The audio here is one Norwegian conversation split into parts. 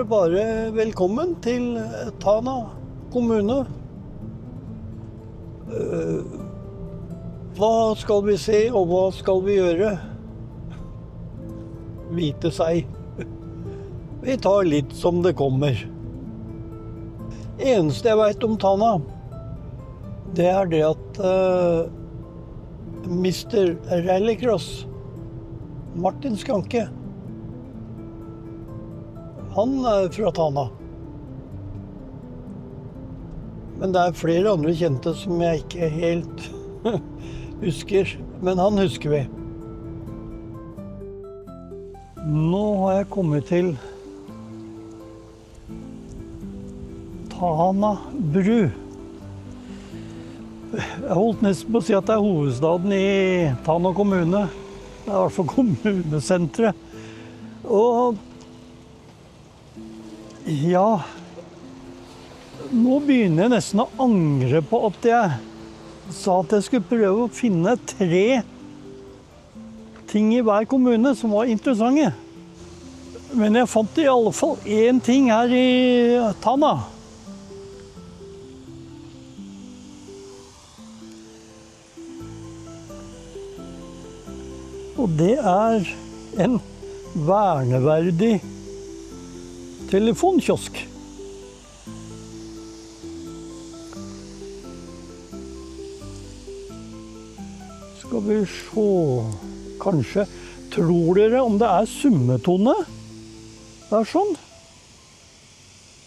dere bare velkommen til Tana kommune. Hva skal vi se, og hva skal vi gjøre? Vite seg. Vi tar litt som det kommer. Eneste jeg vet om Tana, det er det at Mr. Rallycross, Martin Skanke, han er fra Tana. Men det er flere andre kjente som jeg ikke helt husker. Men han husker vi. Nå har jeg kommet til Tana bru. Jeg holdt nesten på å si at det er hovedstaden i Tana kommune. Det er i hvert fall kommunesentret. Og ja, nå begynner jeg nesten å angre på at jeg sa at jeg skulle prøve å finne 3 ting i hver kommune som var interessante. Men jeg fant i alle fall 1 ting her i Tana. Og det er en verneverdig telefonkiosk. Skal vi se, kanskje, tror dere om det er summetone? Det er sånn.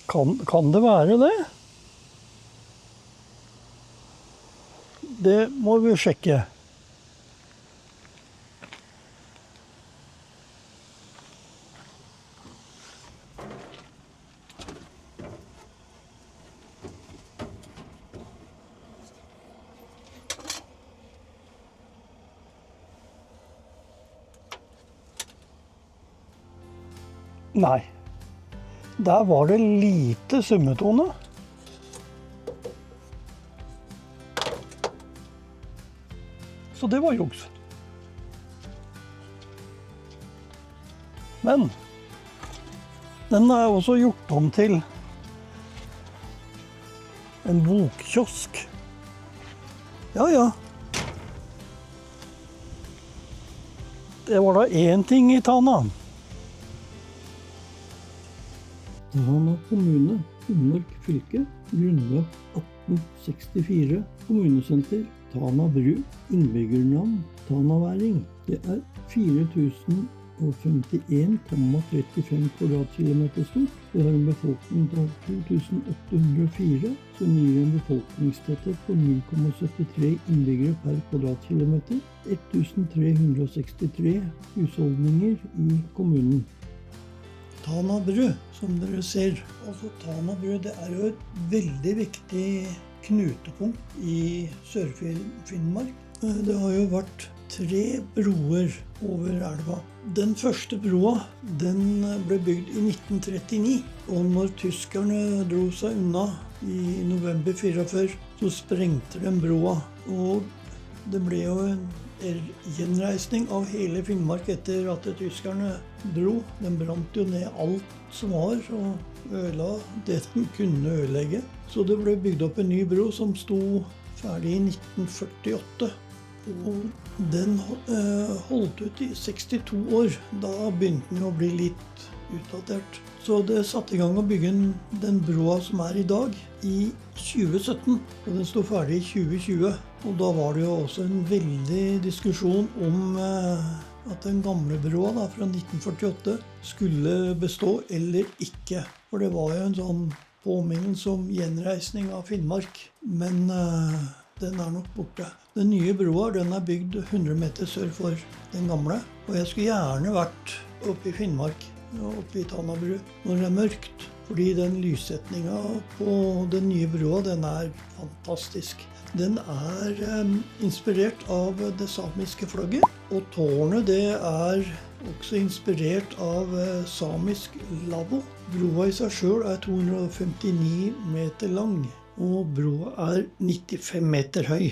Kan det være det? Det må vi sjekke. Nei, der var det lite summetone. Så det var juks. Men den er også gjort om til en bokkiosk. Ja, ja. Det var da 1 ting i Tana. Tana kommune, Finnmark fylke, grunnlagt 1864, kommunesenter, Tana bru, innbyggernavn, Tanaværing. Det er 4051,35 kvadratkilometer stort. Det har en befolkning av 2804, som gir en befolkningstetthet på 0,73 innbyggere per kvadratkilometer. 1363 husholdninger i kommunen. Tana bru, som dere ser. Altså, Tana bru, det er jo et veldig viktig knutepunkt i Sør-Finnmark. Det har jo vært 3 broer over elva. Den første broa, den ble bygd i 1939. Og når tyskerne dro seg unna i november 44, så sprengte de broa. Og det ble jo en gjenreisning av hele Finnmark etter at tyskerne dro. De brant jo ned alt som var, og ødela det de kunne ødelegge. Så det ble bygd opp en ny bro som sto ferdig i 1948. Og den holdt ut i 62 år. Da begynte den å bli litt utdatert. Så det satte i gang å bygge den broa som er i dag, i 2017. Og den sto ferdig i 2020. Og da var det jo også en veldig diskusjon om at den gamle broa da, fra 1948 skulle bestå eller ikke. For det var jo en sånn påminnelse om gjenreisning av Finnmark. Men den er nok borte. Den nye broa, den er bygd 100 meter sør for den gamle. Og jeg skulle gjerne vært oppe i Finnmark, oppe i Tana bru, når det er mørkt. Fordi den lyssetningen på den nye broa, den er fantastisk. Den er inspirert av det samiske flagget, og tårnet det er også inspirert av samisk lavvo. Broa i seg selv er 259 meter lang, og broa er 95 meter høy.